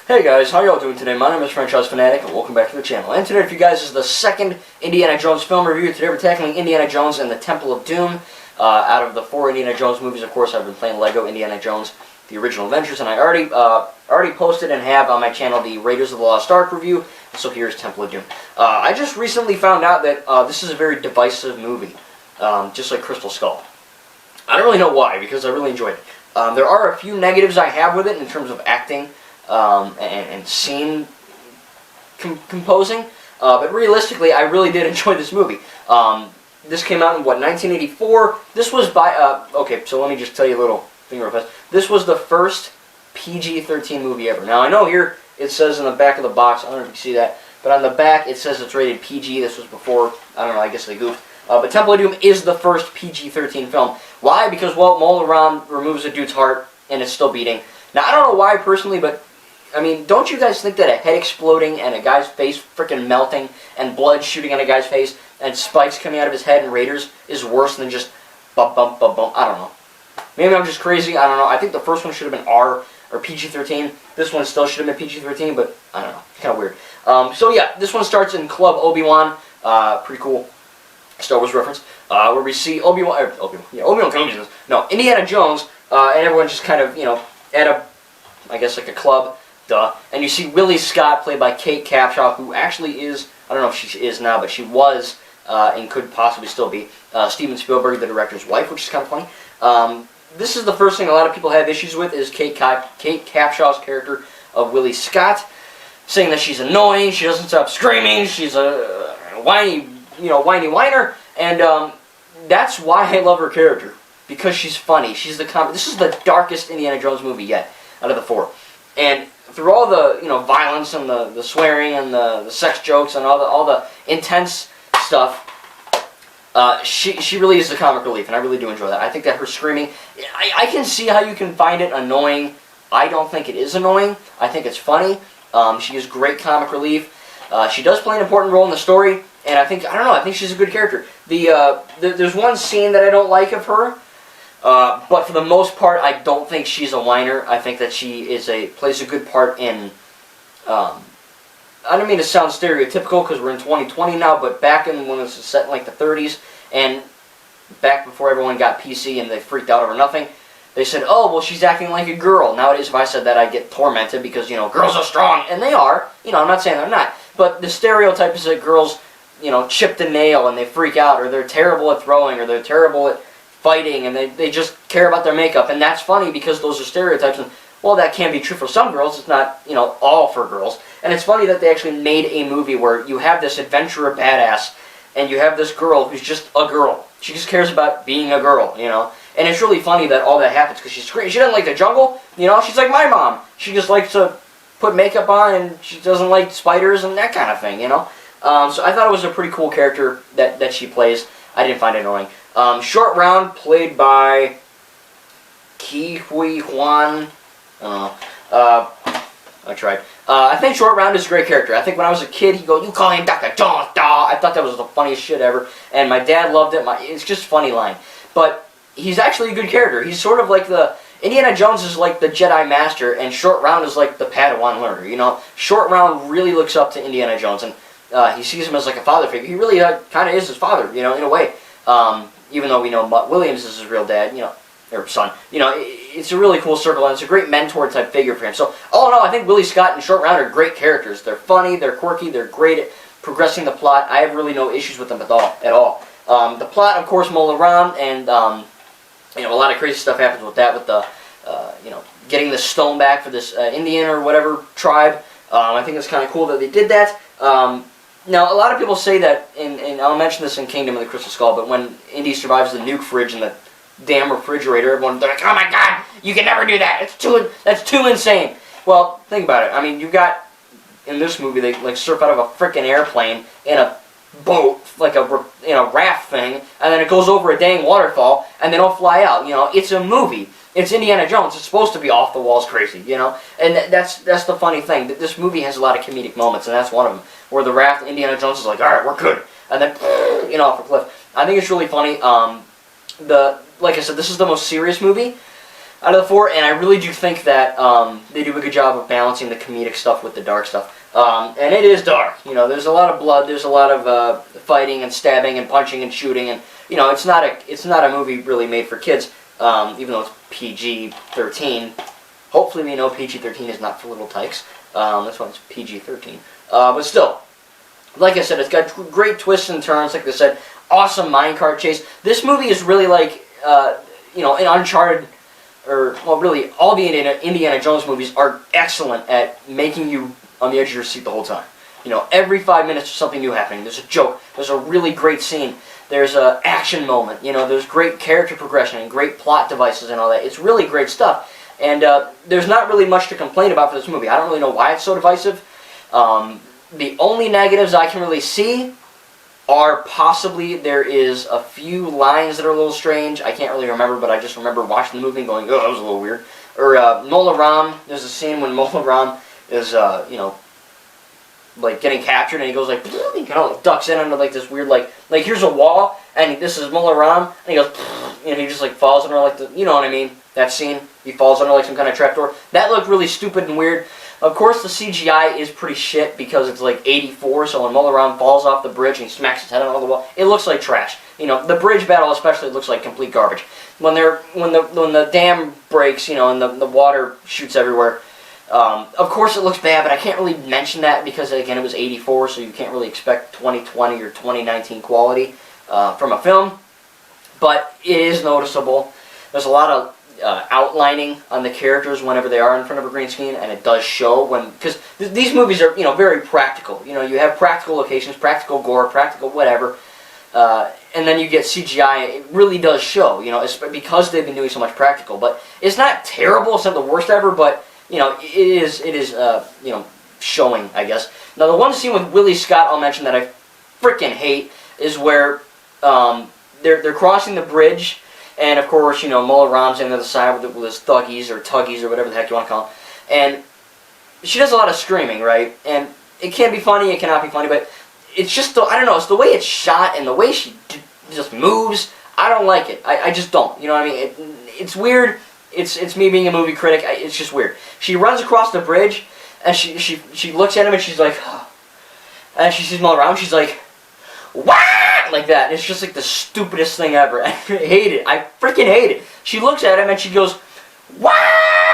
Hey guys, how y'all doing today? My name is Franchise Fanatic and welcome back to the channel. And today for you guys is the second Indiana Jones film review. Today we're tackling Indiana Jones and the Temple of Doom. Out of the 4 Indiana Jones movies, of course, I've been playing Lego Indiana Jones, The Original Adventures, and I already posted and have on my channel the Raiders of the Lost Ark review, so here's Temple of Doom. I just recently found out that this is a very divisive movie, just like Crystal Skull. I don't really know why, because I really enjoyed it. There are a few negatives I have with it in terms of acting and scene composing, but realistically, I really did enjoy this movie. This came out in, what, 1984? This was by, okay, so let me just tell you a little thing real fast. This was the first PG-13 movie ever. Now, I know here it says in the back of the box, I don't know if you can see that, but on the back it says it's rated PG. This was before, I don't know, I guess they goofed. But Temple of Doom is the first PG-13 film. Why? Because, well, Mola Ram removes a dude's heart and it's still beating. Now, I don't know why personally, but I mean, don't you guys think that a head exploding and a guy's face freaking melting and blood shooting on a guy's face and spikes coming out of his head in Raiders is worse than just bump, bump, bump, bump? I don't know. Maybe I'm just crazy. I don't know. I think the first one should have been R or PG-13. This one still should have been PG-13, but I don't know. It's kind of weird. So yeah, this one starts in Club Obi-Wan. Pretty cool Star Wars reference. Where we see Obi-Wan Kenobi. No, Indiana Jones, and everyone just kind of, you know, at a, I guess like a club. Duh. And you see Willie Scott, played by Kate Capshaw, who actually is, I don't know if she is now, but she was, and could possibly still be, Steven Spielberg, the director's wife, which is kind of funny. This is the first thing a lot of people have issues with, is Kate Capshaw's character of Willie Scott, saying that she's annoying, she doesn't stop screaming, she's a whiny, whiny whiner, and that's why I love her character, because she's funny. She's the this is the darkest Indiana Jones movie yet, out of the 4. And through all the violence and the swearing and the sex jokes and all the intense stuff, she really is the comic relief, and I really do enjoy that. I think that her screaming, I can see how you can find it annoying. I don't think it is annoying. I think it's funny. She is great comic relief. She does play an important role in the story, and I think I think she's a good character. There's one scene that I don't like of her. But for the most part, I don't think she's a whiner. I think that she is plays a good part in, I don't mean to sound stereotypical because we're in 2020 now, but back in when this was set in like the 30s, and back before everyone got PC and they freaked out over nothing, they said, oh, well, she's acting like a girl. Nowadays, if I said that, I'd get tormented because, girls are strong, and they are. I'm not saying they're not. But the stereotype is that girls, chip the nail and they freak out, or they're terrible at throwing, or they're terrible at fighting, and they just care about their makeup, and that's funny because those are stereotypes, and well, that can be true for some girls. It's not, all for girls. And it's funny that they actually made a movie where you have this adventurer badass, and you have this girl who's just a girl. She just cares about being a girl, And it's really funny that all that happens because she doesn't like the jungle, She's like my mom. She just likes to put makeup on, and she doesn't like spiders and that kind of thing, So I thought it was a pretty cool character that she plays. I didn't find it annoying. Short Round, played by Ke Huy Quan. I tried. I think Short Round is a great character. I think when I was a kid, he'd go, you call him Dr. Jones, da. I thought that was the funniest shit ever. And my dad loved it. It's just a funny line. But he's actually a good character. He's sort of like Indiana Jones is like the Jedi Master, and Short Round is like the Padawan learner, Short Round really looks up to Indiana Jones, and he sees him as like a father figure. He really kind of is his father, in a way. Even though we know Mutt Williams is his real dad, or son, it's a really cool circle, and it's a great mentor type figure for him. So, all in all, I think Willie Scott and Short Round are great characters. They're funny, they're quirky, they're great at progressing the plot. I have really no issues with them at all. The plot, of course, Mola Ram, and a lot of crazy stuff happens with that, with the getting the stone back for this Indian or whatever tribe. I think it's kind of cool that they did that. Now, a lot of people say that, and I'll mention this in Kingdom of the Crystal Skull, but when Indy survives the nuke fridge in the damn refrigerator, they're like, oh my god, you can never do that, that's too insane. Well, think about it. I mean, you got, in this movie, they like surf out of a frickin' airplane in a boat, like a raft thing, and then it goes over a dang waterfall, and they don't fly out. It's a movie. It's Indiana Jones. It's supposed to be off the walls crazy, And that's the funny thing. This movie has a lot of comedic moments, and that's one of them. Where the raft, Indiana Jones is like, all right, we're good, and then off a cliff. I think it's really funny. Like I said, this is the most serious movie. out of the 4, and I really do think that they do a good job of balancing the comedic stuff with the dark stuff. And it is dark. You know, there's a lot of blood, there's a lot of fighting and stabbing and punching and shooting, and you know, it's not a movie really made for kids, even though it's PG-13. Hopefully, we know PG-13 is not for little tykes. That's why it's PG-13. But still, like I said, it's got great twists and turns. Like I said, awesome minecart chase. This movie is really like, you know, in Uncharted, or well, really all the Indiana Jones movies are excellent at making you on the edge of your seat the whole time. You know, every 5 minutes there's something new happening. There's a joke. There's a really great scene. There's an action moment. You know, there's great character progression and great plot devices and all that. It's really great stuff. And there's not really much to complain about for this movie. I don't really know why it's so divisive. The only negatives I can really see are possibly there is a few lines that are a little strange. I can't really remember, but I just remember watching the movie and going, oh, that was a little weird. Or Mola Ram, there's a scene when Mola Ram is, you know, like getting captured, and he goes like, he kind of like ducks in under like this weird like here's a wall, and this is Mola Ram, and he goes, and he just like falls under like the, you know what I mean? That scene, he falls under like some kind of trapdoor. That looked really stupid and weird. Of course, the CGI is pretty shit because it's like 84, so when Mola Ram falls off the bridge and he smacks his head on the wall, it looks like trash. You know, the bridge battle especially looks like complete garbage. When the dam breaks, you know, and the water shoots everywhere, of course it looks bad, but I can't really mention that because, again, it was 84, so you can't really expect 2020 or 2019 quality from a film. But it is noticeable. There's a lot of outlining on the characters whenever they are in front of a green screen, and it does show when, because these movies are, you know, very practical. You know, you have practical locations, practical gore, practical whatever, and then you get CGI. It really does show, you know, it's because they've been doing so much practical. But it's not terrible. It's not the worst ever, but you know, it is you know, showing, I guess. Now, the one scene with Willie Scott I'll mention that I freaking hate is where they're crossing the bridge. And, of course, you know, Mola Ram's on the other side with his thuggies or tuggies or whatever the heck you want to call them. And she does a lot of screaming, right? And it can be funny, it cannot be funny, but it's just, I don't know, it's the way it's shot and the way she just moves. I don't like it. I just don't. You know what I mean? It's weird. It's me being a movie critic. It's just weird. She runs across the bridge, and she looks at him, and she's like, oh. And she sees Mola Ram, she's like, wah! Like that. It's just like the stupidest thing ever. I hate it. I freaking hate it. She looks at him and she goes, wah!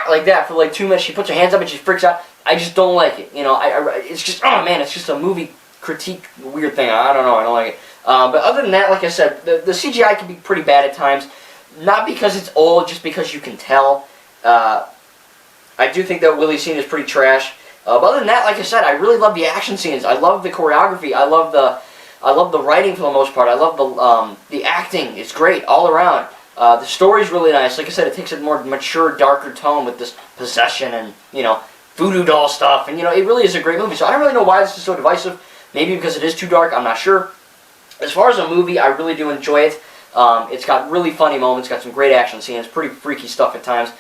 Like that for like 2 minutes. She puts her hands up and she freaks out. I just don't like it. You know, it's just, oh man, it's just a movie critique weird thing. I don't know. I don't like it. But other than that, like I said, the CGI can be pretty bad at times. Not because it's old, just because you can tell. I do think that Willie's scene is pretty trash. But other than that, like I said, I really love the action scenes. I love the choreography. I love the writing for the most part. I love the acting. It's great all around. The story's really nice. Like I said, it takes a more mature, darker tone with this possession and, you know, voodoo doll stuff. And, you know, it really is a great movie. So I don't really know why this is so divisive. Maybe because it is too dark. I'm not sure. As far as a movie, I really do enjoy it. It's got really funny moments. Got some great action scenes. Pretty freaky stuff at times.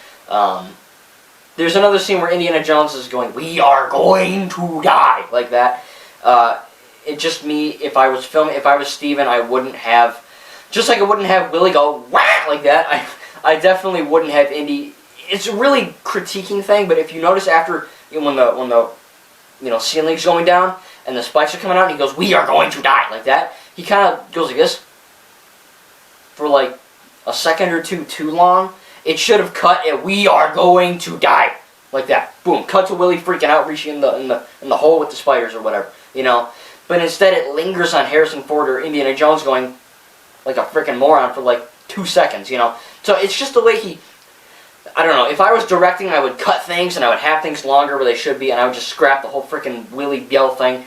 There's another scene where Indiana Jones is going, "We are going to die," like that. It's just me. If I was filming, if I was Steven, I wouldn't have, just like I wouldn't have Willie go wah like that. I definitely wouldn't have Indy. It's a really critiquing thing, but if you notice after, you know, when the you know, ceiling's going down and the spikes are coming out, and he goes, "We are going to die," like that. He kind of goes like this for like a second or two too long. It should have cut at "We are going to die," like that. Boom. Cut to Willie freaking out, reaching in the hole with the spiders or whatever. You know. But instead it lingers on Harrison Ford or Indiana Jones going like a freaking moron for like 2 seconds, you know. So it's just the way he, I don't know, if I was directing, I would cut things and I would have things longer where they should be, and I would just scrap the whole freaking Willie yell thing.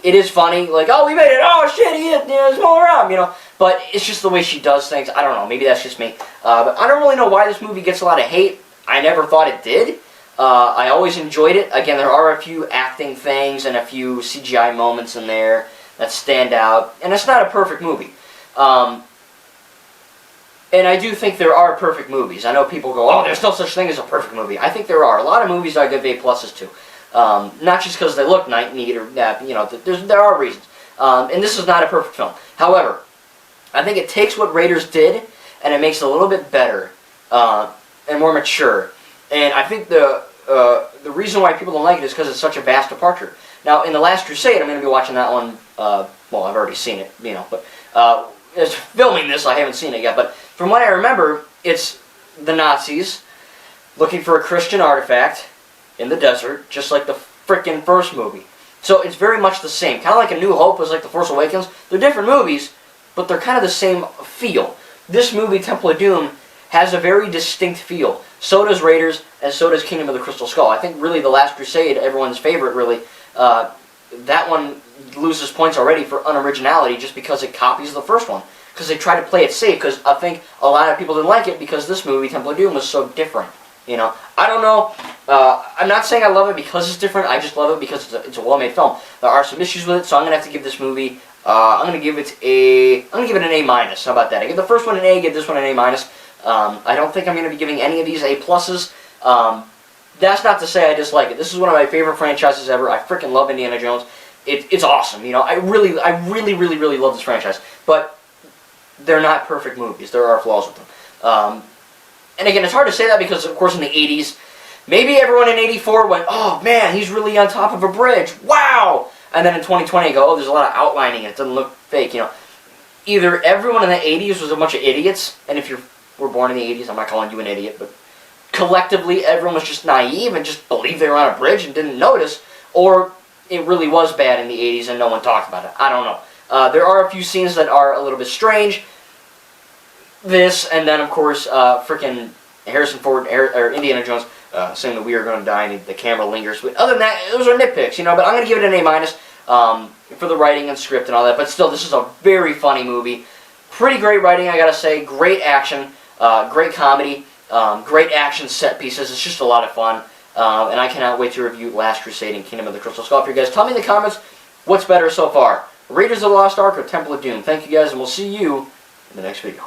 It is funny, like, "Oh, we made it, oh shit, it's all around," you know. But it's just the way she does things. I don't know, maybe that's just me. But I don't really know why this movie gets a lot of hate. I never thought it did. I always enjoyed it. Again, there are a few acting things and a few CGI moments in there that stand out. And it's not a perfect movie. And I do think there are perfect movies. I know people go, "Oh, there's no such thing as a perfect movie." I think there are. A lot of movies I give A pluses to. Not just because they look neat or, you know, there are reasons. And this is not a perfect film. However, I think it takes what Raiders did and it makes it a little bit better. and more mature. And I think the reason why people don't like it is because it's such a vast departure. Now, in The Last Crusade, I'm going to be watching that one. Well, I've already seen it, you know, but as filming this, I haven't seen it yet. But from what I remember, it's the Nazis looking for a Christian artifact in the desert, just like the frickin' first movie. So it's very much the same. Kind of like A New Hope was like The Force Awakens. They're different movies, but they're kind of the same feel. This movie, Temple of Doom, has a very distinct feel. So does Raiders, and so does Kingdom of the Crystal Skull. I think really The Last Crusade, everyone's favorite really, that one loses points already for unoriginality just because it copies the first one. Because they try to play it safe, because I think a lot of people didn't like it because this movie, Temple of Doom, was so different. You know, I don't know. I'm not saying I love it because it's different. I just love it because it's a well-made film. There are some issues with it, so I'm gonna have to give this movie. I'm gonna give it an A minus. How about that? I give the first one an A, give this one an A minus. I don't think I'm gonna be giving any of these A pluses. That's not to say I dislike it. This is one of my favorite franchises ever. I freaking love Indiana Jones. It's awesome. You know, I really love this franchise. But they're not perfect movies. There are flaws with them. And again, it's hard to say that because, of course, in the 80s, maybe everyone in 84 went, oh, man, he's really on top of a bridge. Wow! And then in 2020, you go, oh, there's a lot of outlining. It doesn't look fake, you know. Either everyone in the 80s was a bunch of idiots, and if you were born in the 80s, I'm not calling you an idiot, but collectively, everyone was just naive and just believed they were on a bridge and didn't notice, or it really was bad in the 80s and no one talked about it. I don't know. There are a few scenes that are a little bit strange. This, and then, of course, frickin' Harrison Ford, or Indiana Jones, saying that we are going to die, and the camera lingers. But other than that, those are nitpicks, you know, but I'm going to give it an A minus for the writing and script and all that. But still, this is a very funny movie. Pretty great writing, I got to say. Great action, great comedy, great action set pieces. It's just a lot of fun. And I cannot wait to review Last Crusade and Kingdom of the Crystal Skull for you guys. Tell me in the comments what's better so far, Raiders of the Lost Ark or Temple of Doom. Thank you guys, and we'll see you in the next video.